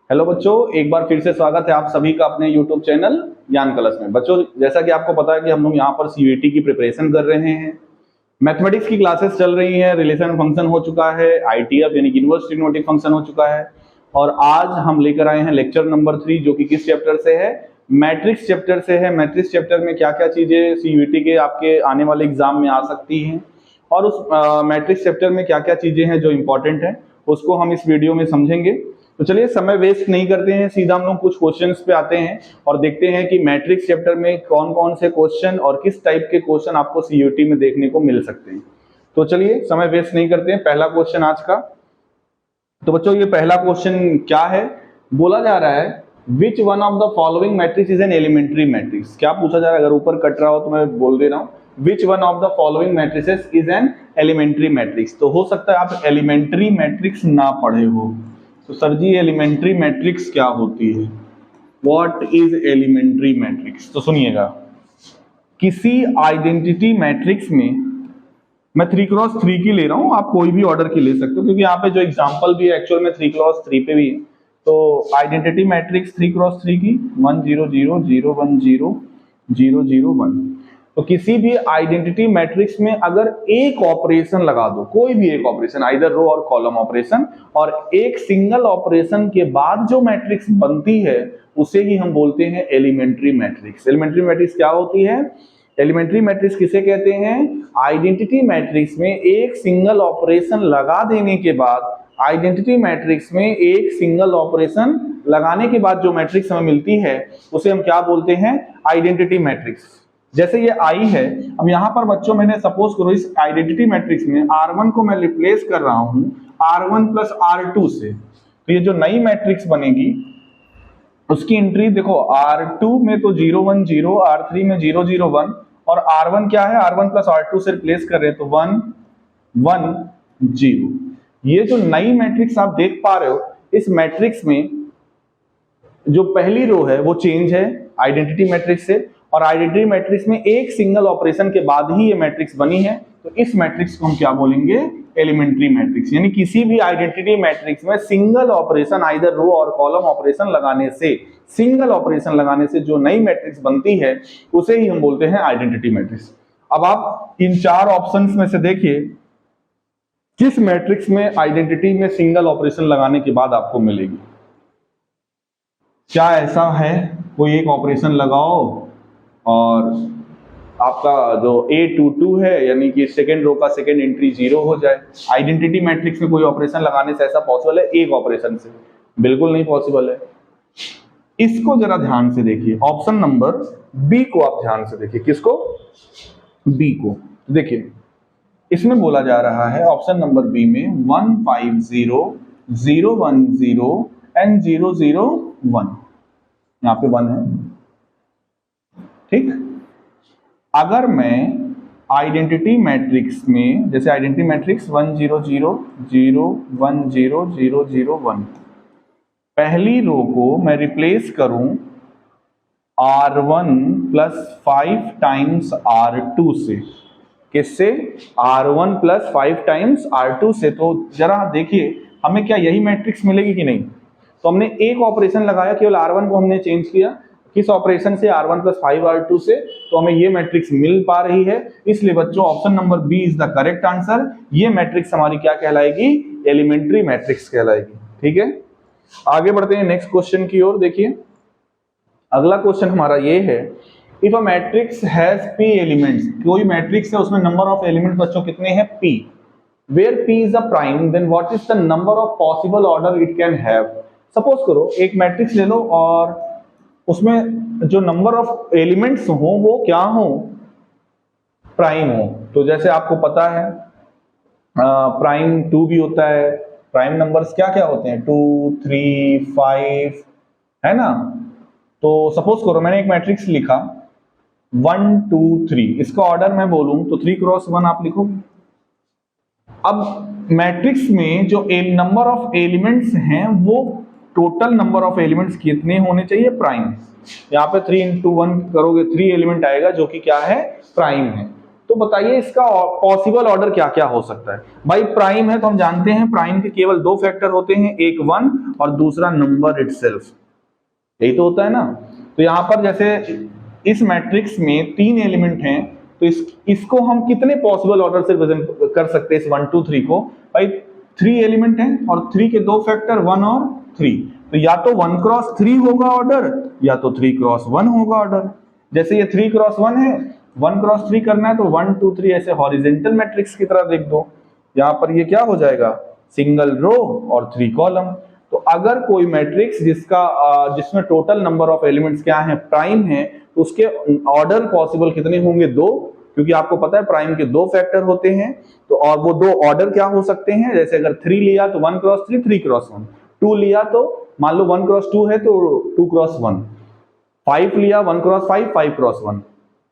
Hello बच्चों, एक बार फिर से स्वागत है आप सभी का अपने YouTube चैनल ज्ञान कलश में। बच्चों, जैसा कि आपको पता है कि हम लोग यहाँ पर CUET की प्रिपरेशन कर रहे हैं। मैथमेटिक्स की क्लासेस चल रही हैं, रिलेशन फंक्शन हो चुका है, ITF यानी कि इनवर्स ट्रिग्नोमेट्रिक फंक्शन हो चुका है। और आज हम लेकर आए हैं लेक्चर नंबर 3, जो कि किस चैप्टर से है? मैट्रिक्स चैप्टर से है। मैट्रिक्स चैप्टर में क्या क्या चीजें CUET के आपके आने वाले एग्जाम में आ सकती हैं, और उस मैट्रिक्स चैप्टर में क्या क्या चीजें हैं जो इंपॉर्टेंट है, उसको हम इस वीडियो में समझेंगे। तो चलिए समय वेस्ट नहीं करते हैं, सीधा हम लोग कुछ क्वेश्चंस पे आते हैं और देखते हैं कि मैट्रिक्स चैप्टर में कौन कौन से क्वेश्चन और किस टाइप के क्वेश्चन आपको CUET में देखने को मिल सकते हैं। तो चलिए समय वेस्ट नहीं करते हैं, पहला क्वेश्चन आज का। तो बच्चों, ये पहला क्वेश्चन क्या है? बोला जा रहा है which one of the following matrix is an elementary matrix. क्या पूछा जा रहा है? अगर ऊपर कट रहा हो तो मैं बोल दे रहा हूँ, which one of the following matrices is an elementary matrix. तो हो सकता है आप एलिमेंट्री मैट्रिक्स ना पढ़े हो, तो सर जी एलिमेंट्री मैट्रिक्स क्या होती है? What is elementary matrix? तो सुनिएगा, किसी आइडेंटिटी मैट्रिक्स में, मैं 3x3 की ले रहा हूं, आप कोई भी ऑर्डर की ले सकते हो क्योंकि यहाँ पे जो एग्जांपल भी है एक्चुअल में 3x3 पे भी है। तो आइडेंटिटी मैट्रिक्स 3x3 की 1 0 0 0 1 0 0 0 1। तो किसी भी आइडेंटिटी मैट्रिक्स में अगर एक ऑपरेशन लगा दो, कोई भी एक ऑपरेशन, आइदर रो और कॉलम ऑपरेशन, और एक सिंगल ऑपरेशन के बाद जो मैट्रिक्स बनती है उसे ही हम बोलते हैं एलिमेंट्री मैट्रिक्स। एलिमेंट्री मैट्रिक्स क्या होती है? एलिमेंट्री मैट्रिक्स किसे कहते हैं? आइडेंटिटी मैट्रिक्स में एक सिंगल ऑपरेशन लगा देने के बाद, आइडेंटिटी मैट्रिक्स में एक सिंगल ऑपरेशन लगाने के बाद जो मैट्रिक्स हमें मिलती है उसे हम क्या बोलते हैं? Identity matrix. जैसे ये आई है, अब यहां पर बच्चों मैंने सपोज करो इस आइडेंटिटी मैट्रिक्स में R1 को मैं रिप्लेस कर रहा हूं R1 प्लस R2 से, तो ये जो नई मैट्रिक्स बनेगी उसकी एंट्री देखो, R2 में तो 0 1 0, R3 में 0 0 1, और R1 क्या है? R1 प्लस R2 से रिप्लेस कर रहे हैं तो 1 1 0। ये जो नई मैट्रिक्स आप देख पा रहे हो, इस मैट्रिक्स में जो पहली रो है वो चेंज है आइडेंटिटी मैट्रिक्स से, और आइडेंटिटी मैट्रिक्स में एक सिंगल ऑपरेशन के बाद ही ये मैट्रिक्स बनी है, तो इस मैट्रिक्स को हम क्या बोलेंगे? Elementary matrix. यानी किसी भी आइडेंटिटी मैट्रिक्स में सिंगल ऑपरेशन, आइदर रो और कॉलम ऑपरेशन लगाने से, सिंगल ऑपरेशन लगाने से जो नई मैट्रिक्स बनती है उसे ही हम बोलते हैं आइडेंटिटी मैट्रिक्स। अब आप इन चार ऑप्शंस में से देखिए किस मैट्रिक्स में आइडेंटिटी में सिंगल ऑपरेशन लगाने के बाद आपको मिलेगी। क्या ऐसा है कोई एक ऑपरेशन लगाओ और आपका जो A22 है यानी कि सेकेंड रो का सेकेंड एंट्री 0 हो जाए? आइडेंटिटी मैट्रिक्स में कोई ऑपरेशन लगाने से ऐसा पॉसिबल है? एक ऑपरेशन से बिल्कुल नहीं पॉसिबल है। इसको जरा ध्यान से देखिए, ऑप्शन नंबर बी को आप ध्यान से देखिए। किसको? बी को। देखिए इसमें बोला जा रहा है ऑप्शन नंबर बी में 1 5 0 0 1 0 एंड 0 0 1, यहाँ पे 1 है, ठीक। अगर मैं आइडेंटिटी मैट्रिक्स में, जैसे आइडेंटिटी मैट्रिक्स 1 0 0 0 1 0 0 0 1, पहली रो को मैं रिप्लेस करूं R1 प्लस 5 टाइम्स R2 से। किससे? R1 प्लस 5 टाइम्स R2 से। तो जरा देखिए हमें क्या यही मैट्रिक्स मिलेगी कि नहीं? तो हमने एक ऑपरेशन लगाया, केवल R1 को हमने चेंज किया, किस ऑपरेशन से? R1 प्लस 5 R2 से, तो हमें ये मैट्रिक्स मिल पा रही है। इसलिए बच्चों option number B is the correct answer. ये मैट्रिक्स हमारी क्या कहलाएगी? एलिमेंट्री मैट्रिक्स कहलाएगी। ठीक है, आगे बढ़ते हैं नेक्स्ट क्वेश्चन की ओर। देखिए अगला क्वेश्चन हमारा ये है, if a matrix has p elements, कोई मैट्रिक्स है उसमें नंबर ऑफ एलिमेंट्स बच्चों कितने हैं? p, where p is a prime, then what is the number of possible order it can have. Suppose करो एक मैट्रिक्स ले लो और उसमें जो नंबर ऑफ एलिमेंट्स हो वो क्या हो? प्राइम हो। तो जैसे आपको पता है प्राइम 2 भी होता है। प्राइम नंबर्स क्या क्या होते हैं? 2 3 5, है ना। तो सपोज करो मैंने एक मैट्रिक्स लिखा 1 2 3, इसका ऑर्डर मैं बोलूं तो 3x1 आप लिखोगे। अब मैट्रिक्स में जो नंबर ऑफ एलिमेंट्स हैं वो टोटल नंबर ऑफ एलिमेंट्स कितने होने चाहिए? प्राइम। यहाँ पे 3 into 1 करोगे 3 एलिमेंट आएगा जो कि क्या है? प्राइम है। तो बताइए इसका पॉसिबल ऑर्डर क्या क्या हो सकता है। भाई प्राइम है तो हम जानते हैं प्राइम के केवल दो फैक्टर होते हैं, एक 1 और दूसरा नंबर इटसेल्फ, यही तो होता है ना। तो यहाँ पर जैसे इस मैट्रिक्स में 3 एलिमेंट हैं, तो इसको हम कितने पॉसिबल ऑर्डर से रिप्रेजेंट कर सकते हैं इस 1 2 3 को। भाई 3 एलिमेंट हैं और 3 के दो फैक्टर 1 और 3, तो या तो 1 क्रॉस 3 होगा ऑर्डर या तो 3 क्रॉस 1 होगा ऑर्डर। जैसे ये 3 क्रॉस 1 है, 1 क्रॉस 3 करना है तो 1 2 3 ऐसे हॉरिजेंटल मैट्रिक्स की तरह देख दो। यहाँ पर ये क्या हो जाएगा, सिंगल रो और 3 कॉलम। तो अगर कोई मैट्रिक्स जिसमें टोटल नंबर ऑफ एलिमेंट्स क्या है, प्राइम है, तो उसके ऑर्डर पॉसिबल कितने होंगे, 2, क्योंकि आपको पता है प्राइम के 2 फैक्टर होते हैं। तो और वो 2 ऑर्डर क्या हो सकते हैं, जैसे अगर 3 लिया तो 1 क्रॉस 3 3 क्रॉस 1, 2 लिया तो मान लो 1 क्रॉस 2 है तो 2 क्रॉस 1, 5 लिया 1 क्रॉस 5 5 क्रॉस 1,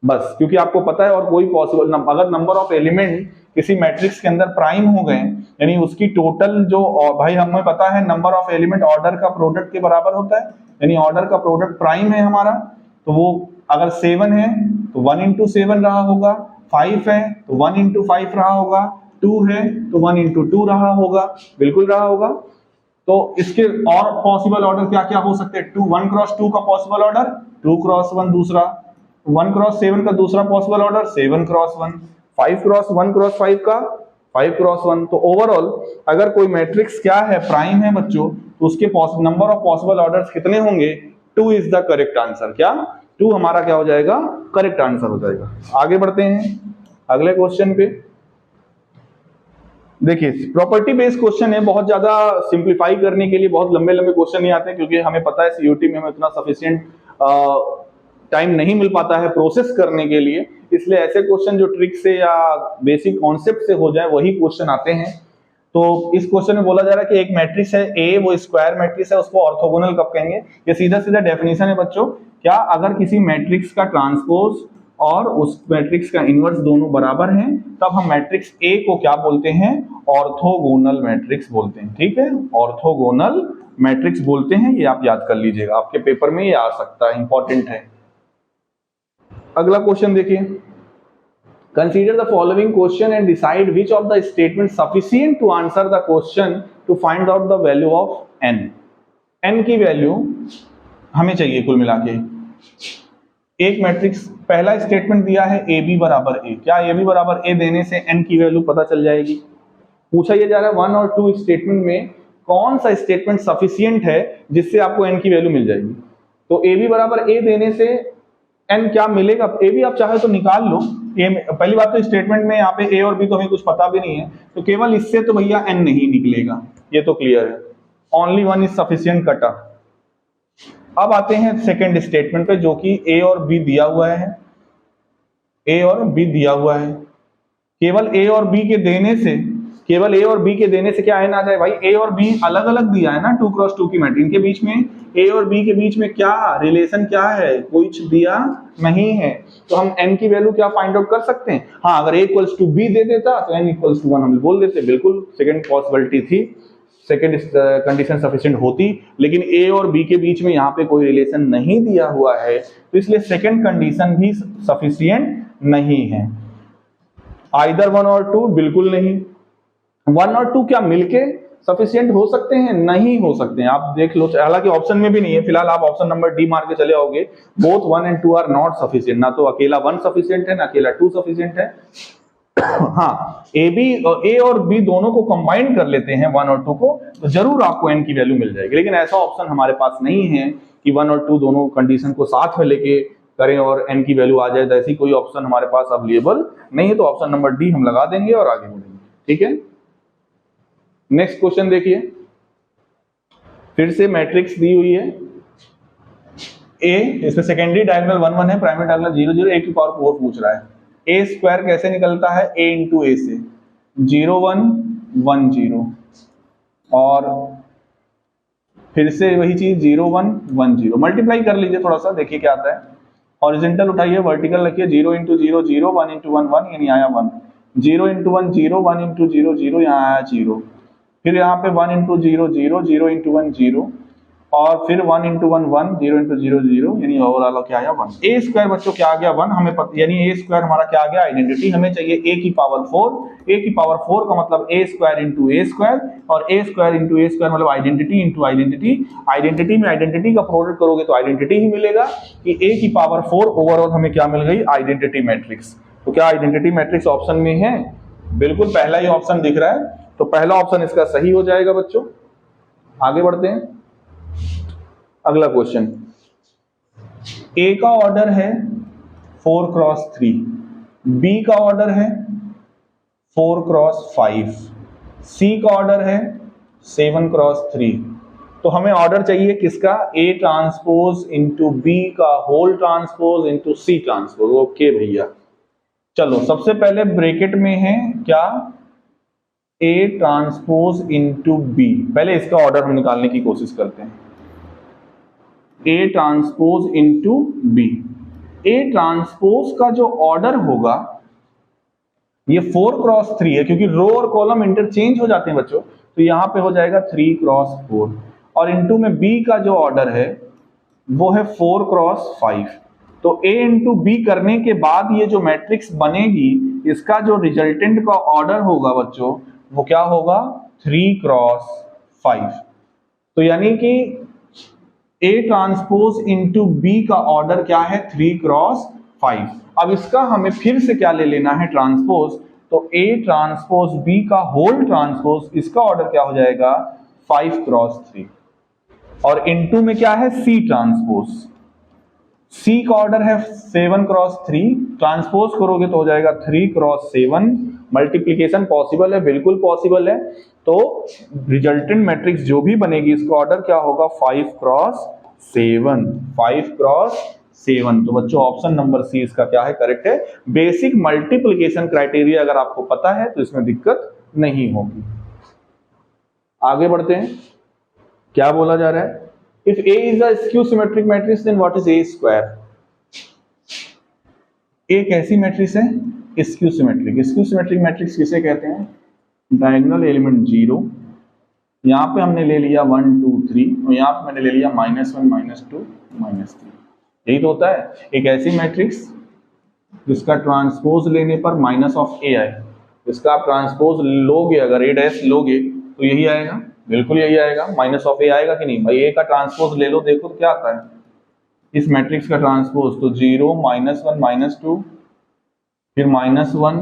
बस। क्योंकि आपको पता है और कोई पॉसिबल अगर नंबर ऑफ एलिमेंट किसी मैट्रिक्स के अंदर प्राइम हो गए, यानी उसकी टोटल जो, भाई हमें पता है नंबर ऑफ एलिमेंट ऑर्डर का प्रोडक्ट के बराबर होता है, यानी ऑर्डर का प्रोडक्ट प्राइम है हमारा, तो वो अगर 7 है तो 1 इंटू 7 रहा होगा, 5 है तो 1 इंटू 5 रहा होगा, 2 है तो 1 इंटू 2 रहा होगा, बिल्कुल रहा होगा। तो इसके और पॉसिबल ऑर्डर क्या क्या हो सकते हैं, 1 क्रॉस 2 का पॉसिबल ऑर्डर 2 क्रॉस 1 दूसरा, 1 क्रॉस 7 का दूसरा possible order 7 cross 1, 5 cross 1 cross 5 का 5 क्रॉस 1। तो ओवरऑल अगर कोई मैट्रिक्स क्या है, प्राइम है बच्चों, तो उसके नंबर ऑफ पॉसिबल ऑर्डर्स कितने होंगे, 2 इज द करेक्ट आंसर। क्या 2 हमारा क्या हो जाएगा, करेक्ट आंसर हो जाएगा। आगे बढ़ते हैं अगले क्वेश्चन पे। देखिए प्रॉपर्टी बेस्ड क्वेश्चन है, बहुत ज्यादा सिंप्लीफाई करने के लिए बहुत लंबे लंबे क्वेश्चन नहीं आते, क्योंकि हमें पता है सीयूटी में हमें इतना सफिशिएंट टाइम नहीं मिल पाता है प्रोसेस करने के लिए, इसलिए ऐसे क्वेश्चन जो ट्रिक से या बेसिक कॉन्सेप्ट से हो जाए वही क्वेश्चन आते हैं। तो इस क्वेश्चन में बोला जा रहा है कि एक मैट्रिक्स है ए, वो स्क्वायर मैट्रिक्स है, उसको ऑर्थोगोनल कब कहेंगे। ये सीधा सीधा डेफिनेशन है बच्चों, क्या अगर किसी मैट्रिक्स का ट्रांसपोज और उस मैट्रिक्स का इनवर्स दोनों बराबर हैं, तब हम मैट्रिक्स ए को क्या बोलते हैं, ऑर्थोगोनल मैट्रिक्स बोलते हैं। ठीक है, ऑर्थोगोनल मैट्रिक्स बोलते हैं, ये आप याद कर लीजिएगा, आपके पेपर में ये आ सकता है, इंपॉर्टेंट है। अगला क्वेश्चन देखिए, consider the following question and decide which of the statement sufficient to answer the question to find out the value of n. N की वैल्यू हमें चाहिए कुल मिला के। एक मैट्रिक्स पहला स्टेटमेंट दिया है ए बी बराबर ए, क्या ए बी बराबर ए देने से एन की वैल्यू पता चल जाएगी। पूछा यह जा रहा है 1 और 2 स्टेटमेंट में कौन सा स्टेटमेंट सफिशिएंट है जिससे आपको एन की वैल्यू मिल जाएगी। तो ए बी बराबर ए देने से एन क्या मिलेगा, ए बी आप चाहे तो निकाल लो। पहली बात तो स्टेटमेंट में यहाँ पे ए और बी तो हमें कुछ पता भी नहीं है, तो केवल इससे तो भैया एन नहीं निकलेगा, ये तो क्लियर है। ओनली 1 इज सफिशिएंट कटा। अब आते हैं सेकंड स्टेटमेंट पे, जो कि ए और बी दिया हुआ है, ए और बी दिया हुआ है। केवल ए और बी के देने से, केवल ए और बी के देने से क्या एन आ जाए। भाई ए और बी अलग अलग दिया है ना 2 क्रॉस 2 की मैट्रिक्स, इनके बीच में ए और बी के बीच में क्या रिलेशन क्या है, कुछ दिया नहीं है, तो हम एन की वैल्यू क्या फाइंड आउट कर सकते हैं। हाँ, अगर ए इक्वल्स टू बी दे देता तो एन इक्वल्स टू 1 हम बोल देते, बिल्कुल सेकंड पॉसिबिलिटी थी, सेकंड कंडीशन सफिशिएंट होती, लेकिन ए और बी के बीच में यहाँ पे कोई रिलेशन नहीं दिया हुआ है, तो इसलिए सेकंड कंडीशन भी सफिशिएंट नहीं है। आइदर 1 और 2 बिल्कुल नहीं। 1 और 2 क्या मिलके सफिशिएंट हो सकते हैं, नहीं हो सकते हैं। आप देख लो, हालांकि ऑप्शन में भी नहीं है, फिलहाल आप ऑप्शन नंबर डी मार के चले आओगे, both 1 and 2 are not sufficient. ना तो अकेला 1 सफिशिएंट है, ना अकेला 2 सफिशिएंट है। हाँ, ए और बी दोनों को कंबाइन कर लेते हैं 1 और 2 को, तो जरूर आपको एन की वैल्यू मिल जाएगी। लेकिन ऐसा ऑप्शन हमारे पास नहीं है कि 1 और 2 दोनों कंडीशन को साथ में लेके करें और एन की वैल्यू आ जाए, तो ऐसी कोई ऑप्शन हमारे पास अवेलेबल नहीं है, तो ऑप्शन नंबर डी हम लगा देंगे और आगे बढ़ेंगे। ठीक है, नेक्स्ट क्वेश्चन देखिए, फिर से मैट्रिक्स दी हुई है ए, इसमें सेकेंडरी डायगोनल 1 1 है, प्राइमरी डायगोनल 0 0, ए की पावर 4 पूछ रहा है। ए स्क्वायर कैसे निकलता है, ए इंटू ए से 0 1 1 0, और फिर से वही चीज 0 1 1 0, मल्टीप्लाई कर लीजिए थोड़ा सा, देखिए क्या आता है। हॉरिजॉन्टल उठाइए, वर्टिकल रखिए, 0 इंटू 0 0, 1 इंटू 1 1, यानी आया 1, 0 इंटू 1 0, 1 इंटू 0 0, यहाँ आया 0, फिर यहाँ पे 1 इंटू 0 0, 0 इंटू 1 0, और फिर 1 इंटू 1 1, 0 इंटू 0 0, यानी ओवरऑल क्या आया 1। ए स्क्वायर बच्चों क्या आ गया 1, हमें पता, यानी ए स्क्वायर हमारा क्या आ गया आइडेंटिटी। हमें चाहिए ए की पावर 4, ए की पावर 4 का मतलब ए स्क्वायर इंटू ए स्क्वायर, और ए स्क्वायर इंटू ए स्क्वायर मतलब आइडेंटिटी इंटू आइडेंटिटी। आइडेंटिटी में आइडेंटिटी का प्रोडक्ट करोगे तो आइडेंटिटी ही मिलेगा कि ए की पावर 4 ओवरऑल हमें क्या मिल गई आइडेंटिटी मैट्रिक्स। तो क्या आइडेंटिटी मैट्रिक्स ऑप्शन में है? बिल्कुल पहला ही ऑप्शन दिख रहा है, तो पहला ऑप्शन इसका सही हो जाएगा बच्चों। आगे बढ़ते हैं, अगला क्वेश्चन। ए का ऑर्डर है 4 क्रॉस 3, बी का ऑर्डर है 4 क्रॉस 5, सी का ऑर्डर है 7 क्रॉस 3। तो हमें ऑर्डर चाहिए किसका? ए ट्रांसपोज इंटू बी का whole transpose into C transpose. Okay भैया, चलो सबसे पहले ब्रैकेट में है क्या? A transpose into B. पहले इसका ऑर्डर हम निकालने की कोशिश करते हैं। A transpose into B. A transpose का जो ऑर्डर होगा, ये 4 क्रॉस 3 है, क्योंकि रो और कॉलम इंटरचेंज हो जाते हैं बच्चों, तो यहां पे हो जाएगा 3 क्रॉस 4। और इंटू में बी का जो ऑर्डर है वो है 4 क्रॉस 5। तो ए इंटू बी करने के बाद ये जो मैट्रिक्स बनेगी, इसका जो रिजल्टेंट का ऑर्डर होगा बच्चों, वो क्या होगा? 3 क्रॉस 5। तो यानी कि ए ट्रांसपोज इंटू बी का ऑर्डर क्या है? 3 क्रॉस 5। अब इसका हमें फिर से क्या ले लेना है? ट्रांसपोज। तो ए ट्रांसपोज बी का होल ट्रांसपोज, इसका ऑर्डर क्या हो जाएगा? 5 क्रॉस 3। और इंटू में क्या है? सी ट्रांसपोज। सी का ऑर्डर है 7 क्रॉस 3, ट्रांसपोज करोगे तो हो जाएगा 3 क्रॉस 7। मल्टीप्लीकेशन पॉसिबल है? बिल्कुल पॉसिबल है। तो रिजल्टेंट मैट्रिक्स जो भी बनेगी, इसका ऑर्डर क्या होगा? 5 क्रॉस 7। 5 क्रॉस 7। तो बच्चों ऑप्शन नंबर सी इसका क्या है? करेक्ट है। बेसिक मल्टीप्लीकेशन क्राइटेरिया अगर आपको पता है तो इसमें दिक्कत नहीं होगी। आगे बढ़ते हैं, क्या बोला जा रहा है? If A is a skew symmetric matrix, then what is A square? A कैसी मैट्रिक्स है? Skew symmetric. Skew symmetric matrix किसे कहते हैं? डायगोनल एलिमेंट 0, यहाँ पे हमने ले लिया 1 2 3, और यहाँ पे मैंने ले लिया -1 -2 -3। यही तो होता है एक ऐसी मैट्रिक्स जिसका ट्रांसपोज लेने पर माइनस ऑफ ए आए। इसका आप ट्रांसपोज लोगे, अगर A' लोगे तो यही आएगा, बिल्कुल यही आएगा। माइनस ऑफ ए आएगा कि नहीं भाई? ए का ट्रांसपोज ले लो, देखो तो क्या आता है इस मैट्रिक्स का ट्रांसपोज। तो 0 -1 -2, फिर -1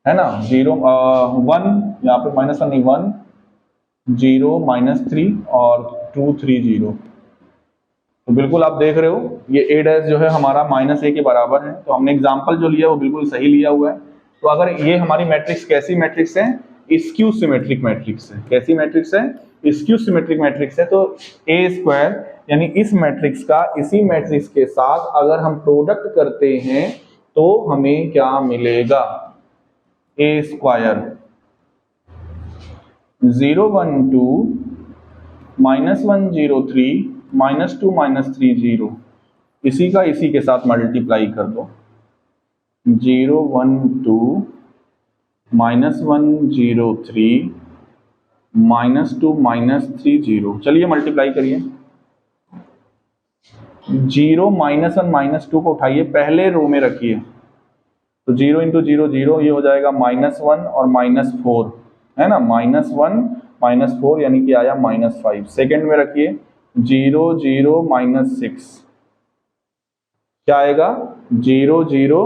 है ना, 0 1, यहाँ पे -1 नहीं 1 0 -3 और 2 3 0। तो बिल्कुल आप देख रहे हो ये A' जो है हमारा -a के बराबर है। तो हमने एग्जाम्पल जो लिया वो बिल्कुल सही लिया हुआ है। तो अगर ये हमारी मैट्रिक्स कैसी मैट्रिक्स है? स्क्यू सिमेट्रिक मैट्रिक्स है। कैसी मैट्रिक्स है? स्क्यू सिमेट्रिक मैट्रिक्स है। तो ए स्क्वायर यानी इस मैट्रिक्स का इसी मैट्रिक्स के साथ अगर हम प्रोडक्ट करते हैं तो हमें क्या मिलेगा? ए स्क्वायर 0 1 2 -1 0 3 -2 -3 0, इसी का इसी के साथ मल्टीप्लाई कर दो। 0 1 2 -1 0 3 -2 -3 0। चलिए मल्टीप्लाई करिए। 0 -1 -2 को उठाइए, पहले रो में रखिए। तो 0 इंटू 0 0, ये हो जाएगा -1 और -4 है ना। -1 -4 यानी कि आया -5। सेकेंड में रखिए 0 0 -6, क्या आएगा? 0 0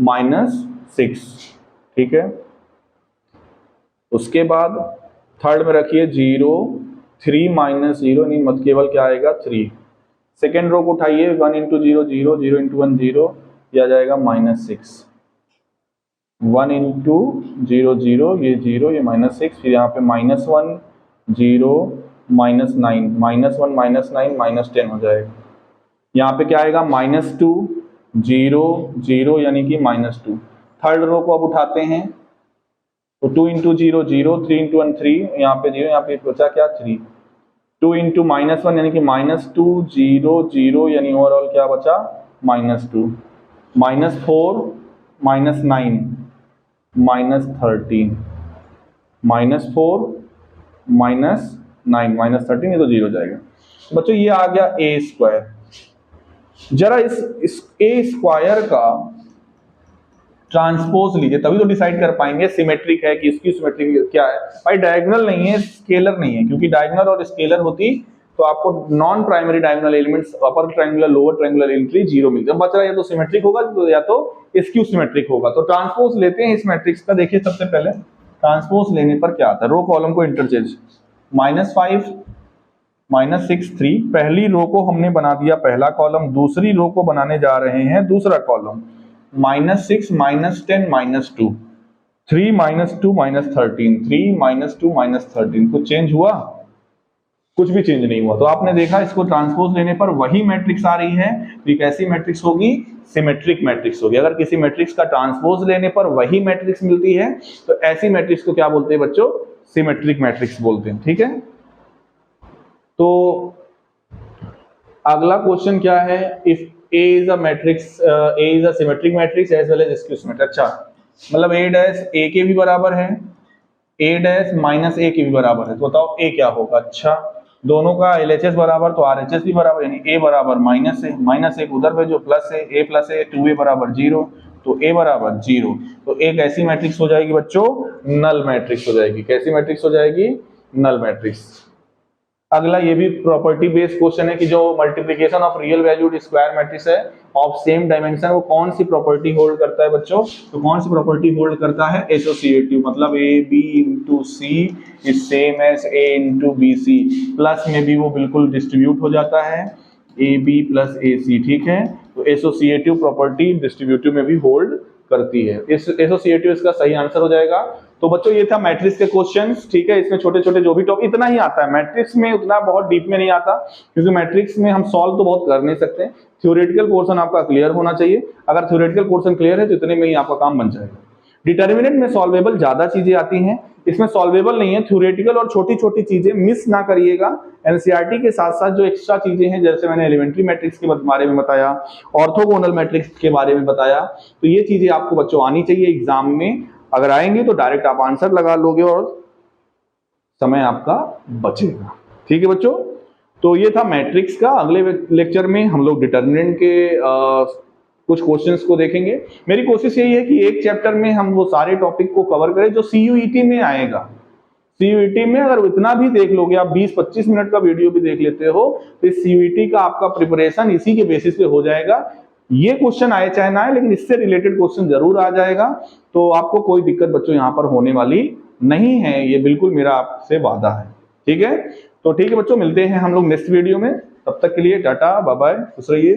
-6। ठीक है। उसके बाद थर्ड में रखिए 0 3 -0, नहीं मत, केवल क्या आएगा 3। सेकेंड रो को उठाइए 1 इंटू 0 0, 0 इंटू 1 0, यह आ जाएगा -6। 1 इंटू 0 0, ये 0 ये -6, फिर यहाँ पे -1 0 -9, -1 -9 -10 हो जाएगा। यहाँ पे क्या आएगा? -2 0 0 यानी कि -2। थर्ड रो को अब उठाते हैं तो 2 इंटू 0 0, 3 इंटू 1 3, यहाँ पे 0, यहाँ पे बचा क्या? 3। 2 इंटू -1 यानी कि -2 0 0 यानी ओवरऑल क्या बचा? -2। -4 -9 -13, -4 9 माइनस 13, ये तो 0 जाएगा। बच्चों ये आ गया ए स्क्वायर। जरा इस ए स्क्वायर का ट्रांसपोज लीजिए, तभी तो डिसाइड कर पाएंगे सिमेट्रिक है कि इसकी सिमेट्रिक क्या है। भाई डायगोनल नहीं है, स्केलर नहीं है, क्योंकि डायगोनल और स्केलर होती तो आपको non primary diagonal elements upper triangular lower triangular element 0 मिलता है। बच रहा है या तो सिमेट्रिक होगा तो या तो स्क्यू सिमेट्रिक होगा। तो ट्रांसपोज लेते हैं इस मैट्रिक्स का। देखिए सबसे पहले ट्रांसपोज लेने पर क्या आता है, रो कॉलम को इंटरचेंज, -5 -6 3, पहली रो को हमने बना दिया पहला कॉलम, दूसरी रो को बनाने जा रहे हैं दूसरा कॉलम, -6 -10 -2, 3 -2 -13, 3 -2 -13। कुछ चेंज हुआ? कुछ भी चेंज नहीं हुआ। तो आपने देखा इसको ट्रांसपोज लेने पर वही मैट्रिक्स आ रही है, तो ये कैसी मैट्रिक्स होगी, सिमेट्रिक मैट्रिक्स होगी। अगर किसी मैट्रिक्स का ट्रांसपोज लेने पर वही मैट्रिक्स मिलती है तो ऐसी मैट्रिक्स को क्या बोलते हैं बच्चों, सिमेट्रिक मैट्रिक्स बोलते हैं। ठीक है, तो अगला क्वेश्चन क्या है, if A is a matrix, A is a symmetric matrix as well as skew symmetric। अच्छा, मतलब A डैश A के भी बराबर है, A डैश माइनस A के भी बराबर है, तो बताओ A क्या होगा। अच्छा, दोनों का LHS बराबर तो RHS भी बराबर, यानी A बराबर माइनस एक उधर भेजो, प्लस है A प्लस है 2A बराबर 0, तो A बराबर 0। तो एक ऐसी मैट्रिक्स हो जाएगी बच्चों, नल मैट्रिक्स हो जाएगी। कैसी मैट्रिक्स हो जाएगी, नल मैट्रिक्स। अगला ये भी प्रॉपर्टी बेस्ड क्वेश्चन है कि जो multiplication of real valued square matrix है ऑफ सेम डायमेंशन, वो कौन सी प्रॉपर्टी होल्ड करता है बच्चों, तो कौन सी प्रॉपर्टी होल्ड करता है, एसोसिएटिव, मतलब A B into C is same as A into B C, plus में भी वो बिल्कुल डिस्ट्रीब्यूट हो जाता है, ए बी प्लस ए सी। ठीक है, तो एसोसिएटिव प्रॉपर्टी डिस्ट्रीब्यूटिव में भी होल्ड करती है। इस एसोसिएटिव इसका सही आंसर हो जाएगा। तो बच्चों ये था मैट्रिक्स के क्वेश्चंस। ठीक है, इसमें छोटे छोटे जो भी टॉपिक, इतना ही आता है मैट्रिक्स में, उतना बहुत डीप में नहीं आता, क्योंकि मैट्रिक्स में हम सॉल्व तो बहुत कर नहीं सकते। थ्योरेटिकल पोर्शन आपका क्लियर होना चाहिए। अगर थ्योरेटिकल पोर्शन क्लियर है तो इतने में ही आपका काम बन जाएगा। डिटर्मिनेंट में सॉल्वेबल ज्यादा चीजें आती हैं, इसमें सॉल्वेबल नहीं है। थ्योरेटिकल और छोटी छोटी चीजें मिस ना करिएगा। एनसीईआरटी के साथ साथ जो एक्स्ट्रा चीजें हैं, जैसे मैंने एलिमेंट्री मैट्रिक्स के बारे में बताया, ऑर्थोगोनल मैट्रिक्स के बारे में बताया, तो ये चीजें आपको बच्चों आनी चाहिए एग्जाम में। अगर आएंगे तो डायरेक्ट आप आंसर लगा लोगे और समय आपका बचेगा। ठीक है बच्चों, तो ये था मैट्रिक्स का। अगले लेक्चर में हम लोग डिटर्मिनेंट के कुछ क्वेश्चंस को देखेंगे। मेरी कोशिश यही है कि एक चैप्टर में हम वो सारे टॉपिक को कवर करें जो सीयूईटी में आएगा। सीयूईटी में अगर इतना भी देख लोगे, आप 20-25 मिनट का वीडियो भी देख लेते हो, तो इस सीयूईटी का आपका प्रिपरेशन इसी के बेसिस पे हो जाएगा। ये क्वेश्चन आए चाहे ना आए, लेकिन इससे रिलेटेड क्वेश्चन जरूर आ जाएगा। तो आपको कोई दिक्कत बच्चों यहाँ पर होने वाली नहीं है, ये बिल्कुल मेरा आपसे वादा है। ठीक है, तो ठीक है बच्चों, मिलते हैं हम लोग नेक्स्ट वीडियो में। तब तक के लिए टाटा बाय बाय, खुश रहिए।